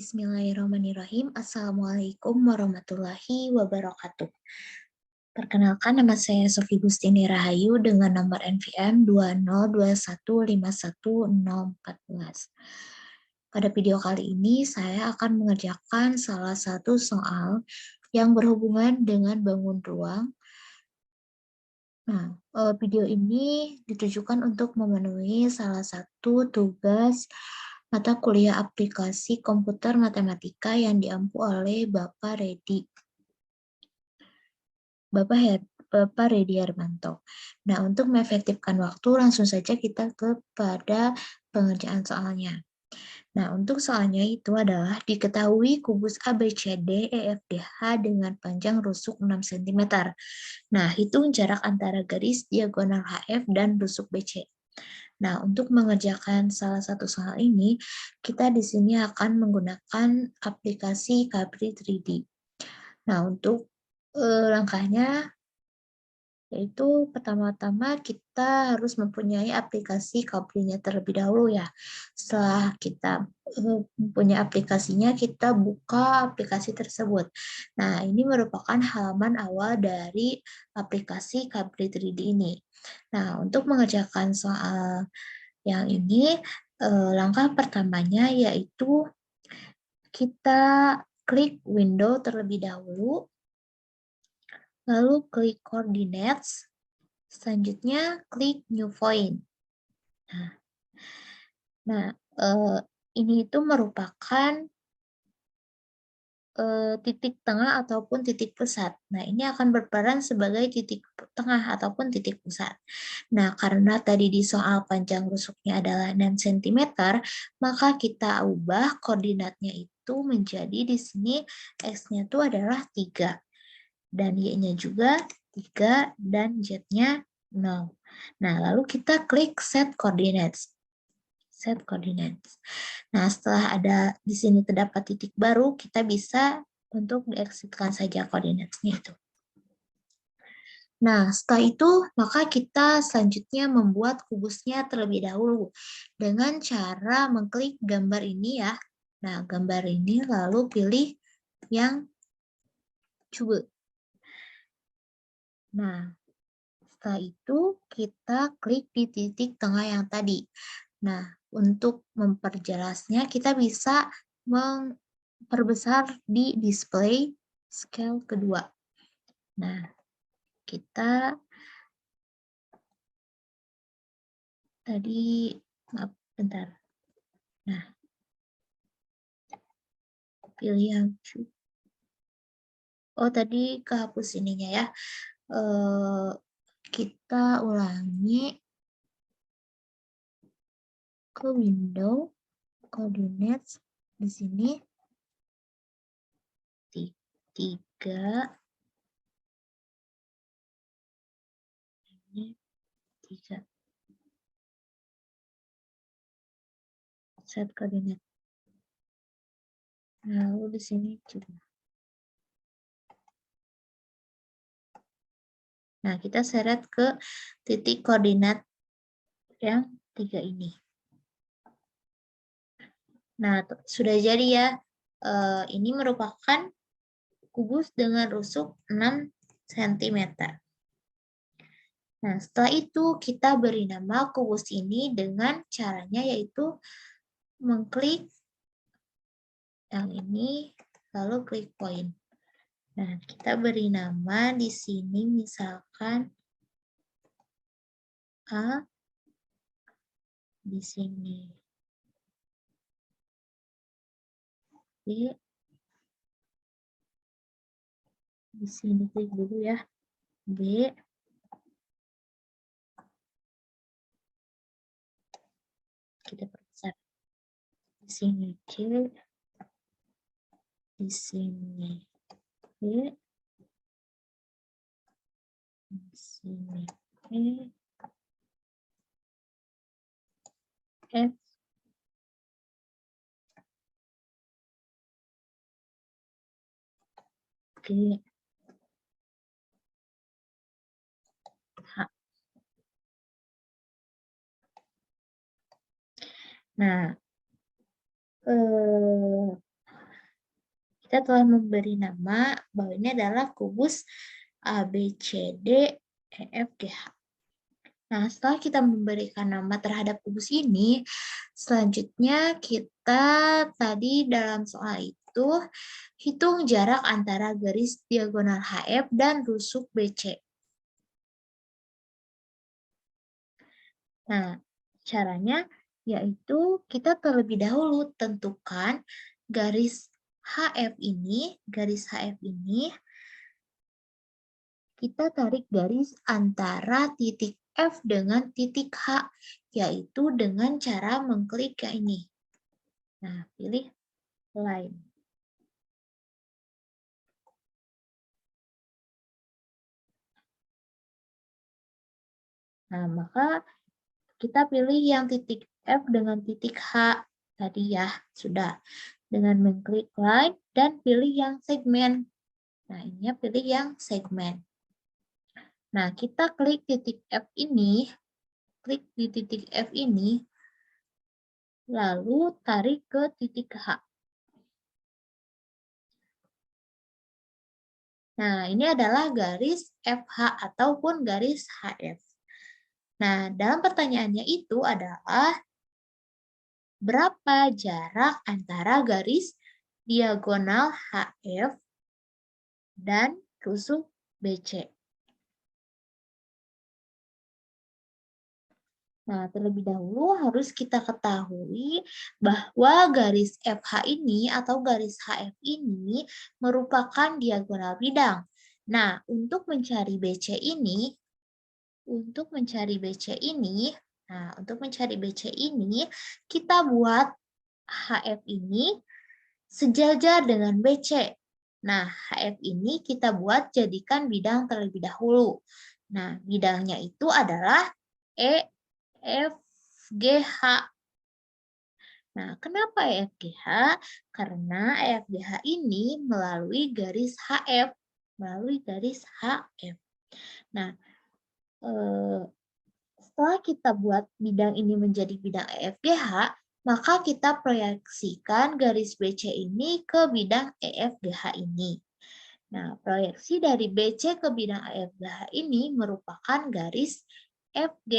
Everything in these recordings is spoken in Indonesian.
Bismillahirrahmanirrahim. Assalamualaikum warahmatullahi wabarakatuh. Perkenalkan, nama saya Sofi Gustini Rahayu dengan nomor NPM 202151014. Pada video kali ini saya akan mengerjakan salah satu soal yang berhubungan dengan bangun ruang. Nah, video ini ditujukan untuk memenuhi salah satu tugas mata kuliah aplikasi komputer matematika yang diampu oleh Bapak Redi. Bapak Redi Harmanto. Nah, untuk mengefektifkan waktu, langsung saja kita kepada pengerjaan soalnya. Nah, untuk soalnya itu adalah diketahui kubus ABCD EFDH dengan panjang rusuk 6 cm. Nah, hitung jarak antara garis diagonal HF dan rusuk BC. Nah, untuk mengerjakan salah satu soal ini, kita di sini akan menggunakan aplikasi Capri 3D. Nah, untuk langkahnya, yaitu pertama-tama kita harus mempunyai aplikasi Capri-nya terlebih dahulu ya. Setelah kita mempunyai aplikasinya, kita buka aplikasi tersebut. Nah, ini merupakan halaman awal dari aplikasi Capri 3D ini. Nah, untuk mengerjakan soal yang ini, langkah pertamanya yaitu kita klik window terlebih dahulu, lalu klik coordinates, selanjutnya klik new point. Nah, ini itu merupakan titik tengah ataupun titik pusat. Nah, ini akan berperan sebagai titik tengah ataupun titik pusat. Nah, karena tadi di soal panjang rusuknya adalah 6 cm, maka kita ubah koordinatnya itu menjadi di sini X-nya itu adalah 3. Dan Y-nya juga 3 dan Z-nya 0. Nah, lalu kita klik set coordinates. Set coordinates. Nah, setelah ada di sini terdapat titik baru, kita bisa untuk dieksitkan saja koordinatnya itu. Nah, setelah itu, maka kita selanjutnya membuat kubusnya terlebih dahulu dengan cara mengklik gambar ini ya. Nah, gambar ini lalu pilih yang cube. Nah, setelah itu kita klik di titik tengah yang tadi. Nah, untuk memperjelasnya kita bisa memperbesar di display scale kedua. Nah, kita tadi, maaf, bentar. Nah, pilih yang tadi kehapus ininya ya. Kita ulangi ke window coordinates di sini 3 ini 3 set koordinat. Lalu di sini juga. Nah, kita seret ke titik koordinat yang 3 ini. Nah, sudah jadi ya. Ini merupakan kubus dengan rusuk 6 cm. Nah, setelah itu kita beri nama kubus ini dengan caranya yaitu mengklik yang ini, lalu klik point. Nah, kita beri nama di sini misalkan A, di sini B, di sini klik dulu ya, B, kita perbesar. Di sini C, di sini B, di sini E, F, G, H. Nah, kita telah memberi nama bahwa ini adalah kubus ABCD EFGH. Nah, setelah kita memberikan nama terhadap kubus ini, selanjutnya kita tadi dalam soal itu hitung jarak antara garis diagonal HF dan rusuk BC. Nah, caranya yaitu kita terlebih dahulu tentukan garis HF ini, kita tarik garis antara titik F dengan titik H, yaitu dengan cara mengklik yang ini. Nah, pilih line. Nah, maka kita pilih yang titik F dengan titik H tadi ya, sudah. Dengan mengklik line dan pilih yang segmen. Nah, ini pilih yang segmen. Nah, kita klik titik F ini, klik di titik F ini, lalu tarik ke titik H. Nah, ini adalah garis FH ataupun garis HF. Nah, dalam pertanyaannya itu adalah berapa jarak antara garis diagonal HF dan rusuk BC. Nah, terlebih dahulu harus kita ketahui bahwa garis FH ini atau garis HF ini merupakan diagonal bidang. Nah, untuk mencari BC ini, kita buat HF ini sejajar dengan BC. Nah, HF ini kita buat jadikan bidang terlebih dahulu. Nah, bidangnya itu adalah EFGH. Nah, kenapa EFGH? Karena EFGH ini melalui garis HF. Nah, setelah kita buat bidang ini menjadi bidang EFGH, maka kita proyeksikan garis BC ini ke bidang EFGH ini. Nah, proyeksi dari BC ke bidang EFGH ini merupakan garis FG.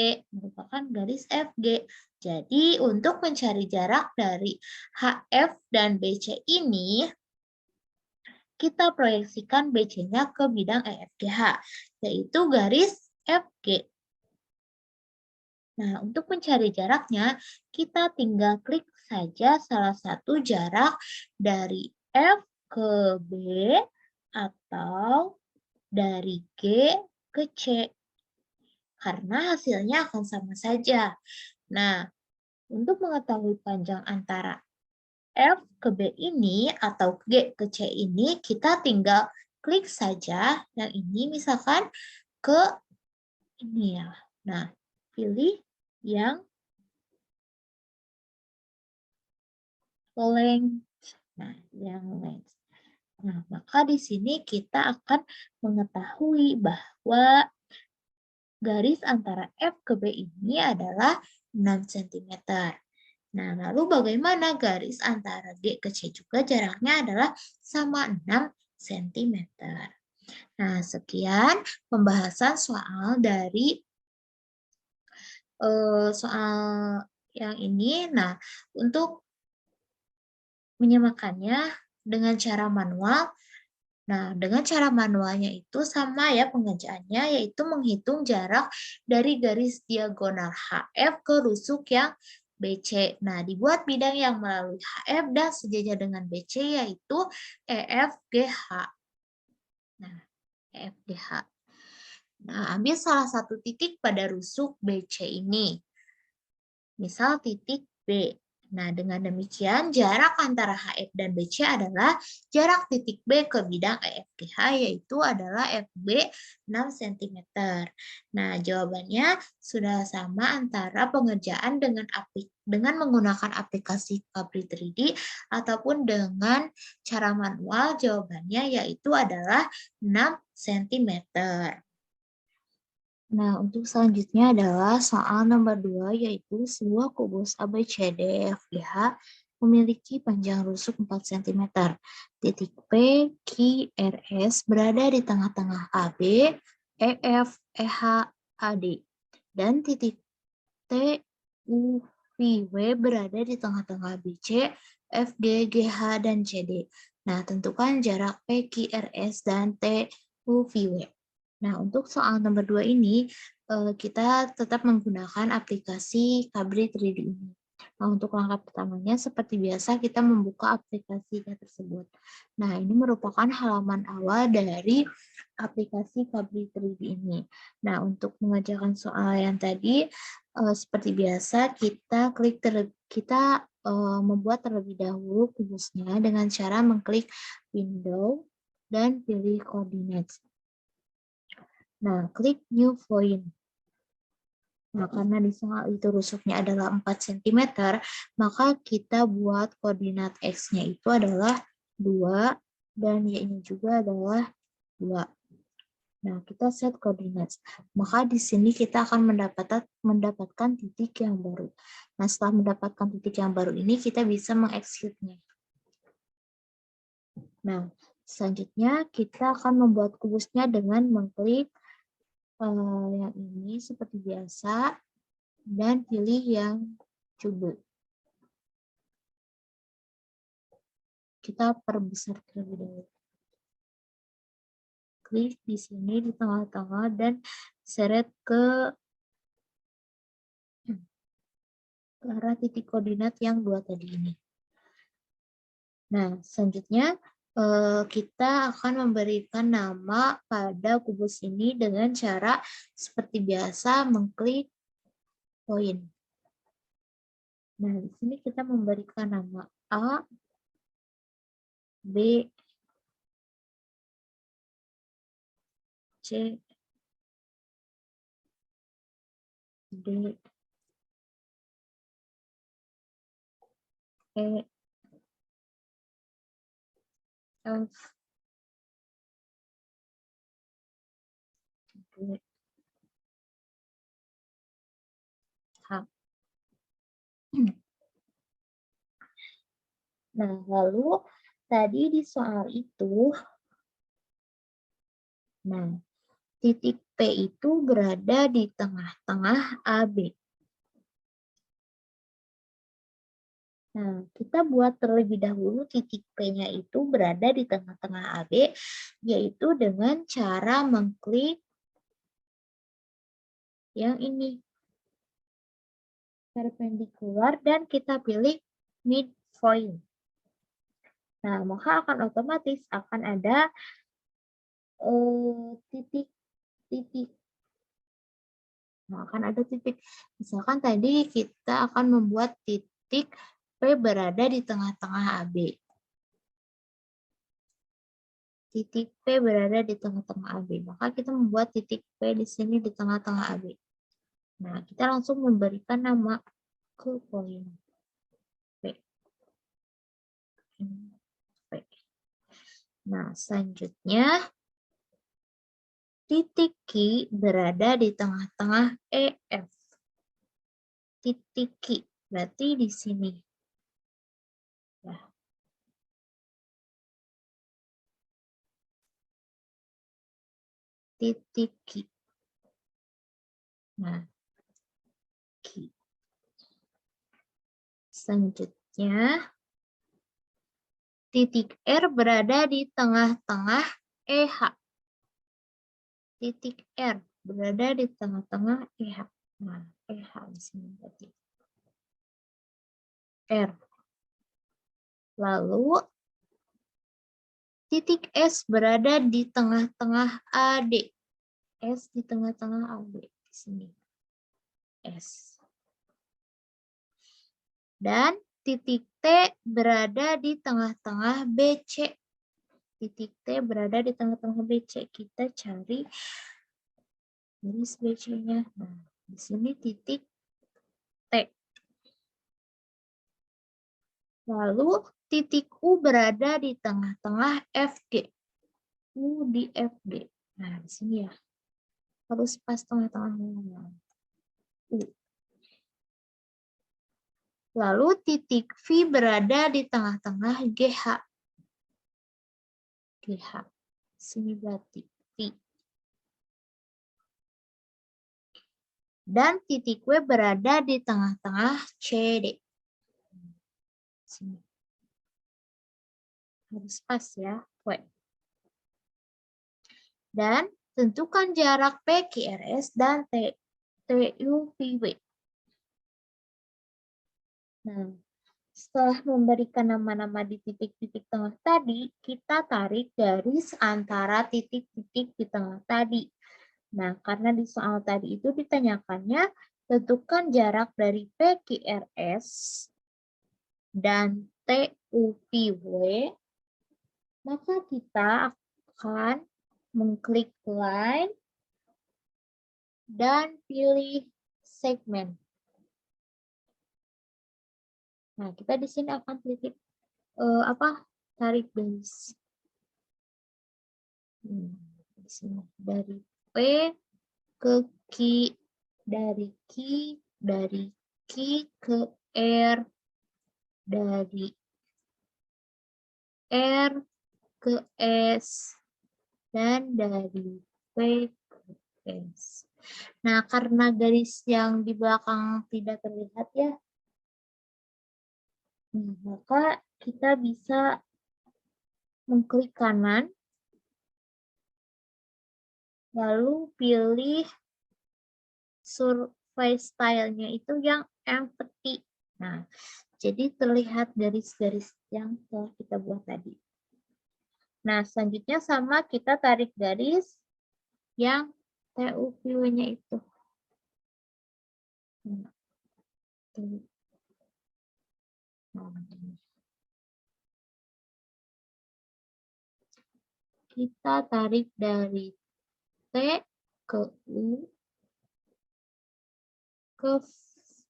Jadi, untuk mencari jarak dari HF dan BC ini, kita proyeksikan BC-nya ke bidang EFGH, yaitu garis FG. Nah, untuk mencari jaraknya, kita tinggal klik saja salah satu jarak dari F ke B atau dari G ke C. Karena hasilnya akan sama saja. Nah, untuk mengetahui panjang antara F ke B ini atau G ke C ini, kita tinggal klik saja yang ini misalkan ke ini ya. Nah, pilih yang length. Nah, maka di sini kita akan mengetahui bahwa garis antara F ke B ini adalah 6 cm. Nah, lalu bagaimana garis antara G ke C juga jaraknya adalah sama 6 cm. Nah, sekian pembahasan soal dari soal yang ini. Nah, untuk menyamakannya dengan cara manual. Nah, dengan cara manualnya itu sama ya pengerjaannya, yaitu menghitung jarak dari garis diagonal HF ke rusuk yang BC. Nah, dibuat bidang yang melalui HF dan sejajar dengan BC, yaitu EFGH. Nah, EFGH. Nah, ambil salah satu titik pada rusuk BC ini. Misal titik B. Nah, dengan demikian jarak antara HF dan BC adalah jarak titik B ke bidang EFGH, yaitu adalah FB 6 cm. Nah, jawabannya sudah sama antara pengerjaan dengan menggunakan aplikasi Capri 3D ataupun dengan cara manual, jawabannya yaitu adalah 6 cm. Nah, untuk selanjutnya adalah soal nomor 2, yaitu sebuah kubus ABCDEFGH memiliki panjang rusuk 4 cm. Titik P, Q, RS berada di tengah-tengah AB, EF, EH, AD. Dan titik T, U, V, W berada di tengah-tengah BC, FG, GH, dan CD. Nah, tentukan jarak P, Q, RS, dan T, U, V, W. Nah, untuk soal nomor 2 ini, kita tetap menggunakan aplikasi Kabri 3D ini. Nah, untuk langkah pertamanya, seperti biasa, kita membuka aplikasinya tersebut. Nah, ini merupakan halaman awal dari aplikasi Kabri 3D ini. Nah, untuk mengerjakan soal yang tadi, seperti biasa, kita membuat terlebih dahulu kubusnya dengan cara mengklik window dan pilih coordinates. Nah, klik new point. Nah, karena di soal itu rusuknya adalah 4 cm, maka kita buat koordinat X-nya itu adalah 2, dan Y-nya juga adalah 2. Nah, kita set koordinat. Maka di sini kita akan mendapatkan titik yang baru. Nah, setelah mendapatkan titik yang baru ini, kita bisa mengeksekutnya. Nah, selanjutnya kita akan membuat kubusnya dengan mengklik yang ini seperti biasa dan pilih yang cube. Kita perbesar terlebih dahulu. Klik di sini di tengah-tengah dan seret ke arah titik koordinat yang 2 tadi ini. Nah, selanjutnya kita akan memberikan nama pada kubus ini dengan cara seperti biasa mengklik poin. Nah, di sini kita memberikan nama A, B, C, D, E, F, G, H. Nah, lalu tadi di soal itu, nah, titik P itu berada di tengah-tengah AB. Nah, kita buat terlebih dahulu titik P-nya itu berada di tengah-tengah AB, yaitu dengan cara mengklik yang ini, perpendikular, dan kita pilih midpoint. Nah, maka akan otomatis akan ada titik-titik. Nah, akan ada titik. Misalkan tadi kita akan membuat titik P berada di tengah-tengah AB. Titik P berada di tengah-tengah AB. Maka kita membuat titik P di sini di tengah-tengah AB. Nah, kita langsung memberikan nama ke poin P. Nah, selanjutnya titik Q berada di tengah-tengah EF. Titik Q berarti di sini. Ya. Titik Q. Nah, Q. Selanjutnya, titik R berada di tengah-tengah EH. Titik R berada di tengah-tengah EH. Nah, EH di sini berarti. R. Lalu, titik S berada di tengah-tengah AD. S di tengah-tengah AD di sini. S. Dan titik T berada di tengah-tengah BC. Titik T berada di tengah-tengah BC. Kita cari garis BC-nya. Nah, di sini titik T. Lalu titik U berada di tengah-tengah FG. U di FG. Nah, di sini ya. Harus pas tengah-tengahnya. U. Lalu titik V berada di tengah-tengah GH. GH. Sini berarti V. Dan titik W berada di tengah-tengah CD. Sini. Harus pas ya, W. Dan tentukan jarak PQRS dan TUPW. Nah, setelah memberikan nama-nama di titik-titik tengah tadi, kita tarik garis antara titik-titik di tengah tadi. Nah, karena di soal tadi itu ditanyakannya, tentukan jarak dari PQRS dan TUPW, maka kita akan mengklik line dan pilih segmen. Nah, kita di sini akan titik tarik garis. Di sini dari P ke Q, dari Q ke R, dari R ke S, dan dari P ke S. Nah, karena garis yang di belakang tidak terlihat ya, nah, maka kita bisa mengklik kanan, lalu pilih survey style-nya itu yang empty. Nah, jadi terlihat garis-garis yang telah kita buat tadi. Nah, selanjutnya sama kita tarik garis yang TUPW-nya itu. Kita tarik dari T ke U,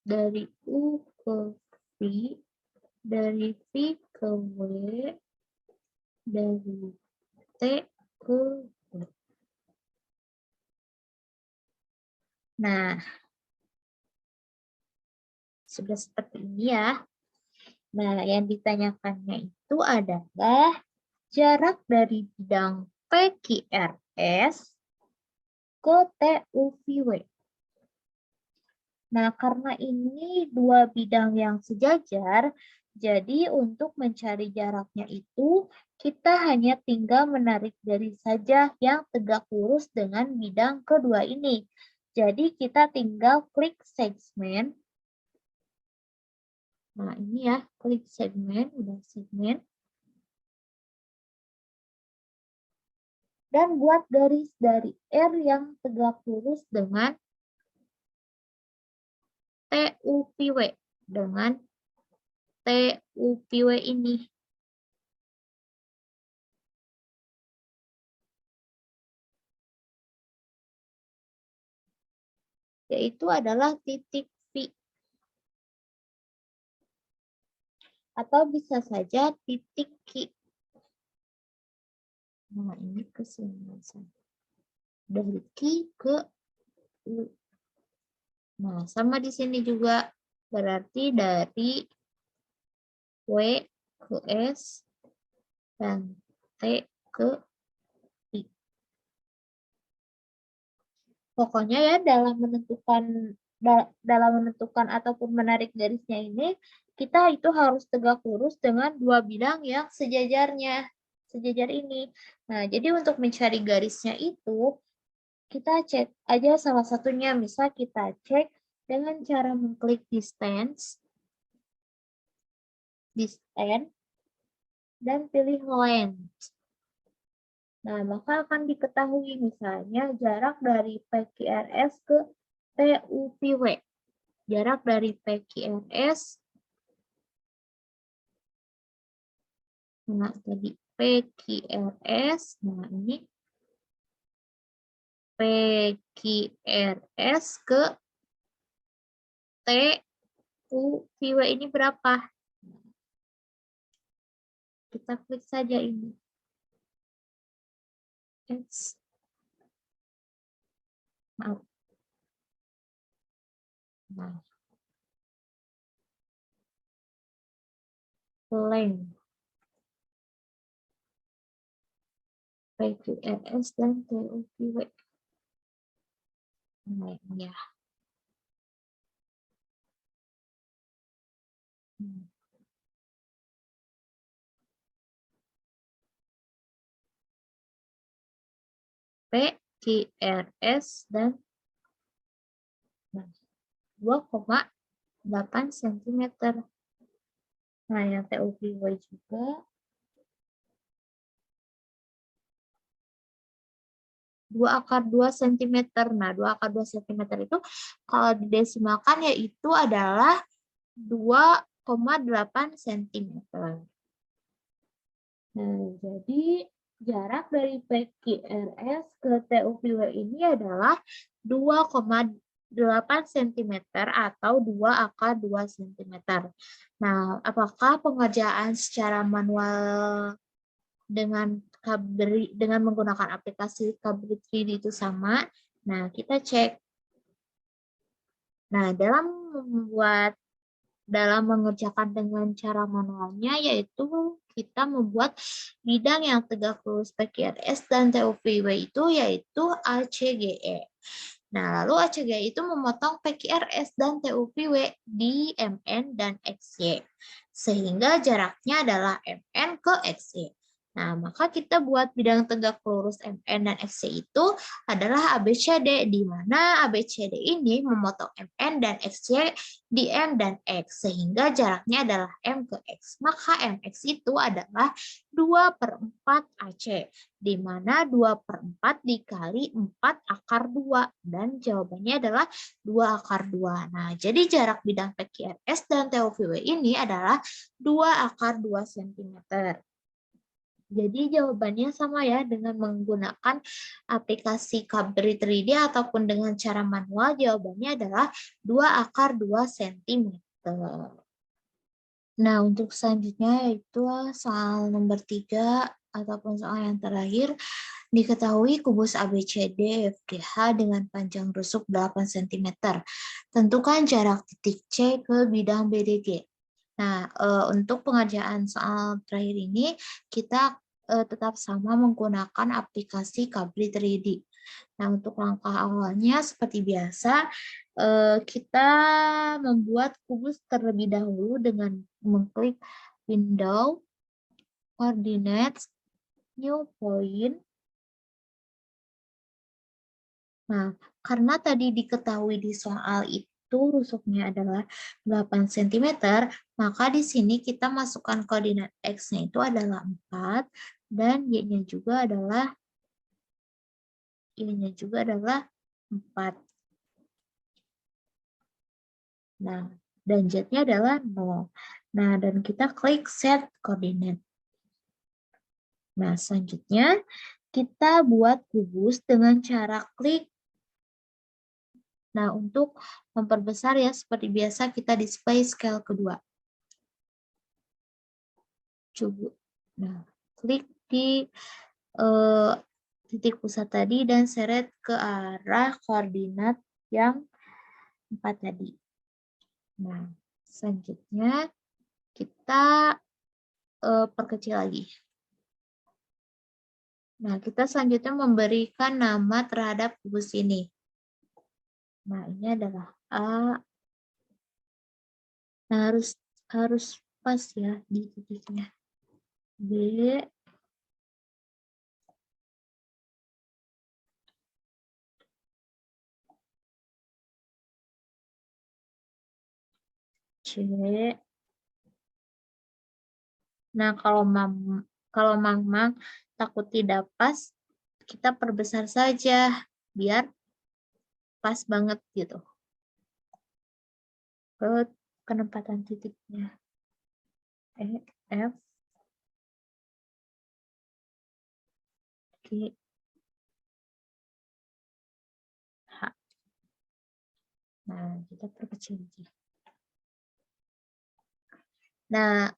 dari U ke V, dari V ke W, dari T ke W. Nah, sudah seperti ini ya. Nah, yang ditanyakannya itu adalah jarak dari bidang PQRS ke TUPW. Nah, karena ini dua bidang yang sejajar, jadi untuk mencari jaraknya itu, kita hanya tinggal menarik garis saja yang tegak lurus dengan bidang kedua ini. Jadi kita tinggal klik segmen. Nah, ini ya, klik segmen, udah segmen. Dan buat garis dari R yang tegak lurus dengan TUPW. Dengan TUPW ini. Yaitu adalah titik V. Atau bisa saja titik Q. Nah, ini ke sini. Dari Q ke U. Nah, sama di sini juga. Berarti dari W ke S dan T ke I. Pokoknya ya dalam menentukan ataupun menarik garisnya ini, kita itu harus tegak lurus dengan dua bidang yang sejajar ini. Nah, jadi untuk mencari garisnya itu, kita cek aja salah satunya. Misal kita cek dengan cara mengklik distance, dan pilih length. Nah, maka akan diketahui misalnya jarak dari PQRS ke TUPW. Jarak dari PQRS, nah tadi PQRS, nah ini PQRS ke TUPW ini berapa? Kita klik saja ini. Maaf. Nah. length PQRS dan TUPW. Nah, ini ya. PQRS dan 2,8 cm. Nah, yang TUPW juga 2/2 cm. Nah, 2/2 cm itu kalau didesimalkan yaitu adalah 2,8 cm. Nah, jadi jarak dari PQRS ke TUPW ini adalah 2,8 cm atau 2/2 cm. Nah, apakah pengerjaan secara manual dengan menggunakan aplikasi Cabri 3D itu sama? Nah, kita cek. Nah, dalam mengerjakan dengan cara manualnya, yaitu kita membuat bidang yang tegak lurus PQRS dan TUPW itu yaitu ACGE. Nah, lalu ACGE itu memotong PQRS dan TUPW di MN dan XY, sehingga jaraknya adalah MN ke XY. Nah, maka kita buat bidang tegak lurus MN dan XY itu adalah ABCD, di mana ABCD ini memotong MN dan XY di M dan X, sehingga jaraknya adalah M ke X. Maka MX itu adalah 2/4 AC, di mana 2/4 dikali 4/2, dan jawabannya adalah 2/2. Nah, jadi jarak bidang PQRS dan TUPW ini adalah 2/2 cm. Jadi jawabannya sama ya, dengan menggunakan aplikasi Cabri 3D ataupun dengan cara manual, jawabannya adalah 2/2 cm. Nah, untuk selanjutnya yaitu soal nomor 3 ataupun soal yang terakhir. Diketahui kubus ABCD FGH dengan panjang rusuk 8 cm. Tentukan jarak titik C ke bidang BDG. Nah, untuk pengerjaan soal terakhir ini, kita tetap sama menggunakan aplikasi Cabri 3D. Nah, untuk langkah awalnya seperti biasa, kita membuat kubus terlebih dahulu dengan mengklik Window, Coordinates, New Point. Nah, karena tadi diketahui di soal itu rusuknya adalah 8 cm, maka di sini kita masukkan koordinat X-nya itu adalah 4, dan Y-nya juga adalah 4. Nah, dan Z-nya adalah 0. Nah, dan kita klik set koordinat. Nah, selanjutnya kita buat kubus dengan cara klik. Nah, untuk memperbesar ya, seperti biasa kita display scale kedua. Coba. Nah, klik di titik pusat tadi dan seret ke arah koordinat yang 4 tadi. Nah, selanjutnya kita perkecil lagi. Nah, kita selanjutnya memberikan nama terhadap kubus ini. Nah, ini adalah A. Nah, harus pas ya di titiknya. B. C. Nah, kalau Mang takut tidak pas, kita perbesar saja biar pas banget gitu ke penempatan titiknya. E, F, G, H. Nah, kita perkecil aja. Nah,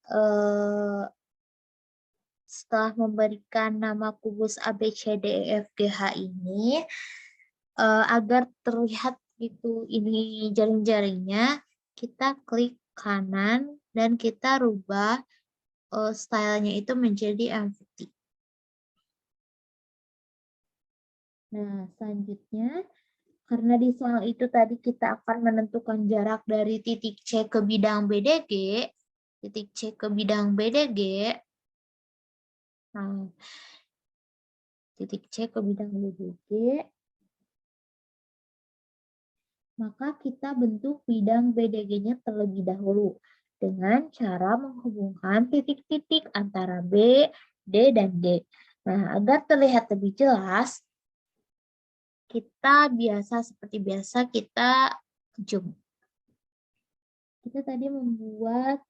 setelah memberikan nama kubus ABCDEFGH ini, agar terlihat itu ini jaring-jaringnya, kita klik kanan dan kita rubah stylenya itu menjadi empty. Nah, selanjutnya, karena di soal itu tadi kita akan menentukan jarak dari titik C ke bidang BDG, titik C ke bidang BDG, nah, titik C ke bidang BDG, maka kita bentuk bidang BDG-nya terlebih dahulu dengan cara menghubungkan titik-titik antara B, D, dan G. Nah, agar terlihat lebih jelas, kita seperti biasa kita zoom. Kita tadi membuat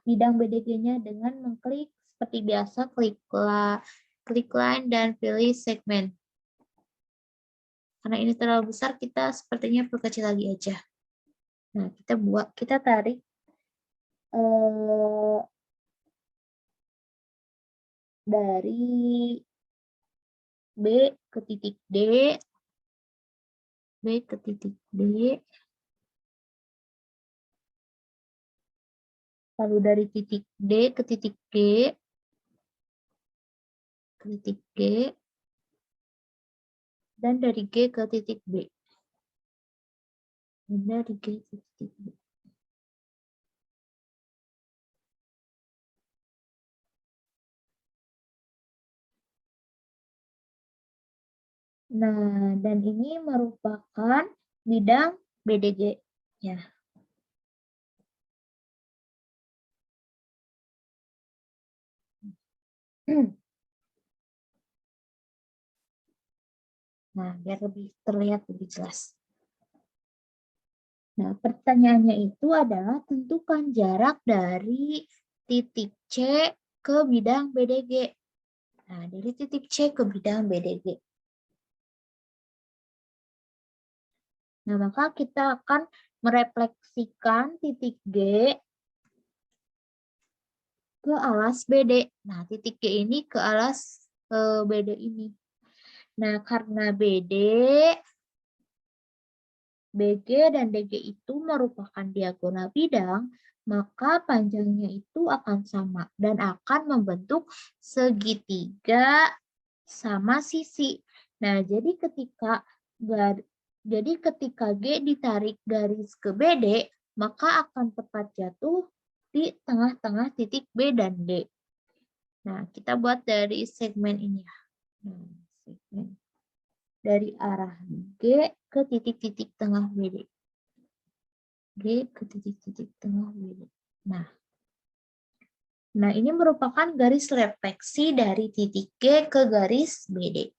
bidang BDG-nya dengan mengklik seperti biasa, klik line dan pilih segmen. Karena ini terlalu besar, kita sepertinya perkecil lagi aja. Nah, kita tarik dari B ke titik D, B ke titik D, lalu dari titik D ke titik G, ke titik G, dan dari G ke titik B. Dan dari G ke titik B. Nah, dan ini merupakan bidang BDG. Ya. Nah, biar lebih terlihat lebih jelas. Nah, pertanyaannya itu adalah tentukan jarak dari titik C ke bidang BDG. Nah, dari titik C ke bidang BDG. Nah, maka kita akan merefleksikan titik G ke alas BD. Nah, titik G ini ke alas BD ini. Nah, karena BG dan DG itu merupakan diagonal bidang, maka panjangnya itu akan sama dan akan membentuk segitiga sama sisi. Nah, jadi ketika G ditarik garis ke BD, maka akan tepat jatuh di tengah-tengah titik B dan D. Nah, kita buat dari segmen ini ya. Nah, segmen dari arah G ke titik-titik tengah BD. G ke titik-titik tengah BD. Nah, ini merupakan garis refleksi dari titik G ke garis BD.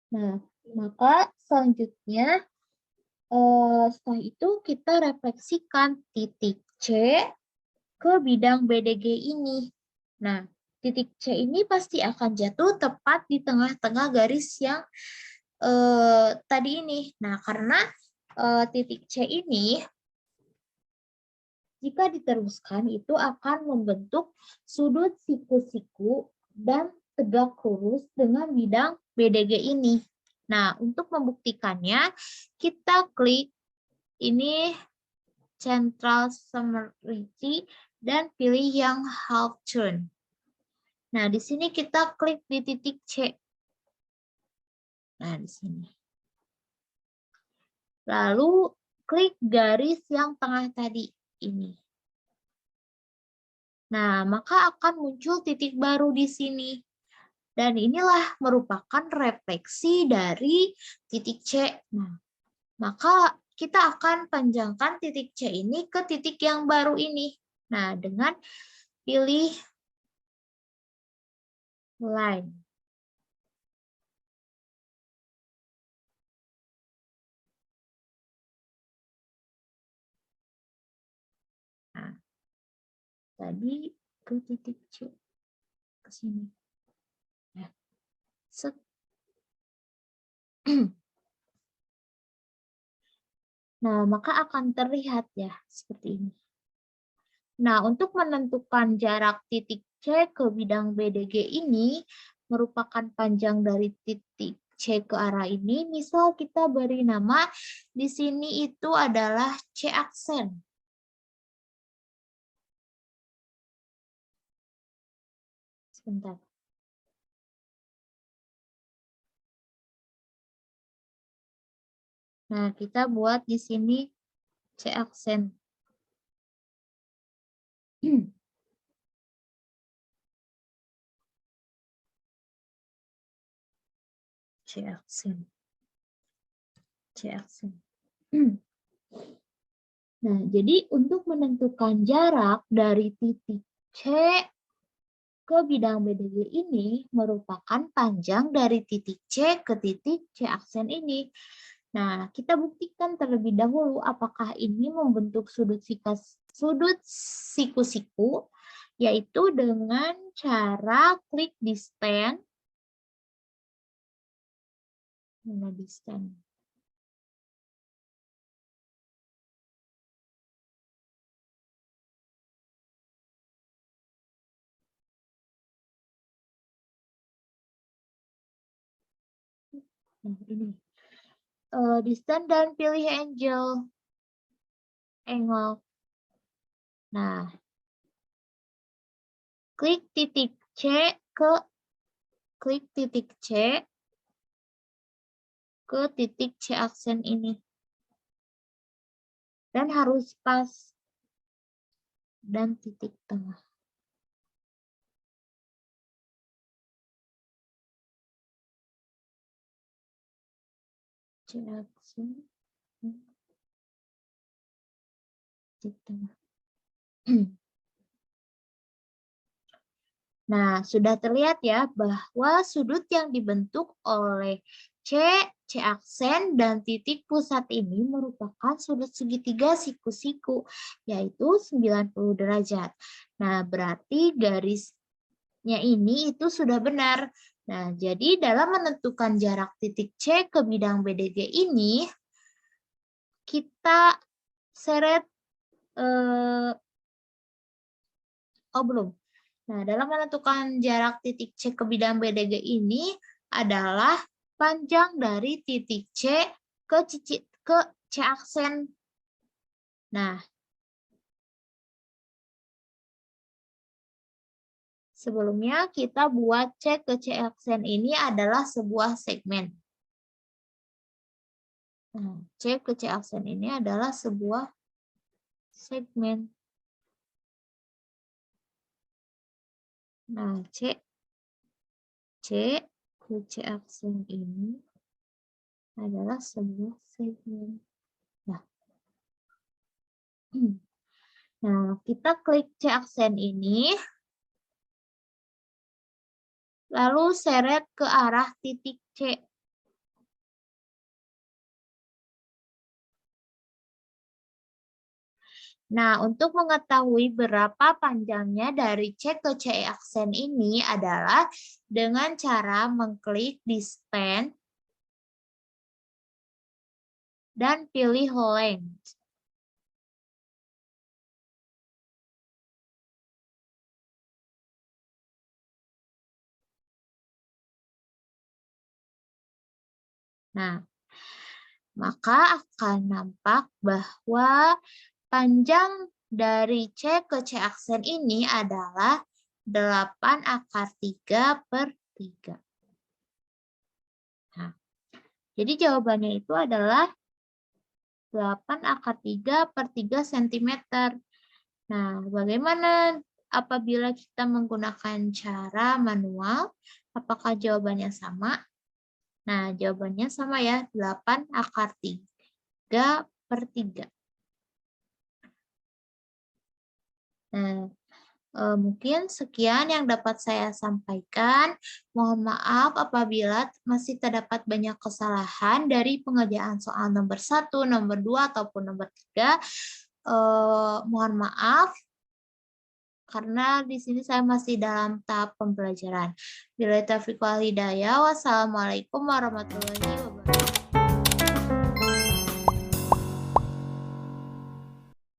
Nah, maka selanjutnya setelah itu kita refleksikan titik C ke bidang BDG ini. Nah, titik C ini pasti akan jatuh tepat di tengah-tengah garis yang tadi ini. Nah, karena titik C ini jika diteruskan itu akan membentuk sudut siku-siku dan tegak lurus dengan bidang BDG ini. Nah, untuk membuktikannya, kita klik ini central symmetry dan pilih yang half turn. Nah, di sini kita klik di titik C. Nah, di sini. Lalu klik garis yang tengah tadi ini. Nah, maka akan muncul titik baru di sini. Dan inilah merupakan refleksi dari titik C. Nah, maka kita akan panjangkan titik C ini ke titik yang baru ini. Nah, dengan pilih line. Nah, tadi ke titik C, ke sini. Ya. Set. Nah, maka akan terlihat ya, seperti ini. Nah, untuk menentukan jarak titik C ke bidang BDG ini merupakan panjang dari titik C ke arah ini, misal kita beri nama di sini itu adalah C aksen. Sebentar. Nah, kita buat di sini C aksen. C aksen. C aksen. Nah, jadi untuk menentukan jarak dari titik C ke bidang BDG ini merupakan panjang dari titik C ke titik C aksen ini. Nah, kita buktikan terlebih dahulu apakah ini membentuk sudut siku-siku, yaitu dengan cara klik distance. Mana distance? Nah, ini. Distance dan pilih angle. Nah, klik titik C ke titik C aksen ini. Dan harus pas dan titik tengah. C aksen titik tengah. Nah, sudah terlihat ya bahwa sudut yang dibentuk oleh C aksen, dan titik pusat ini merupakan sudut segitiga siku-siku, yaitu 90 derajat. Nah, berarti garisnya ini itu sudah benar. Nah, jadi dalam menentukan jarak titik C ke bidang BDG ini, kita seret, belum. Nah, dalam menentukan jarak titik C ke bidang BDG ini adalah panjang dari titik C ke C aksen. Nah, sebelumnya kita buat C ke C aksen ini adalah sebuah segmen. Nah, C ke C aksen ini adalah sebuah segmen. Nah, C ke C aksen ini adalah sebuah segmen. Nah, kita klik C aksen ini, lalu seret ke arah titik C. Nah, untuk mengetahui berapa panjangnya dari C ke C aksen ini adalah dengan cara mengklik distance dan pilih length. Nah, maka akan nampak bahwa panjang dari C ke C aksen ini adalah 8 akar 3 per 3. Nah, jadi jawabannya itu adalah 8 akar 3 per 3 cm. Nah, bagaimana apabila kita menggunakan cara manual? Apakah jawabannya sama? Nah, jawabannya sama ya, 8 akar 3 per 3. Nah, mungkin sekian yang dapat saya sampaikan. Mohon maaf apabila masih terdapat banyak kesalahan dari pengerjaan soal nomor 1, nomor 2, ataupun nomor 3. Mohon maaf, karena di sini saya masih dalam tahap pembelajaran. Billahi taufiq wal hidayah. Wassalamualaikum warahmatullahi wabarakatuh.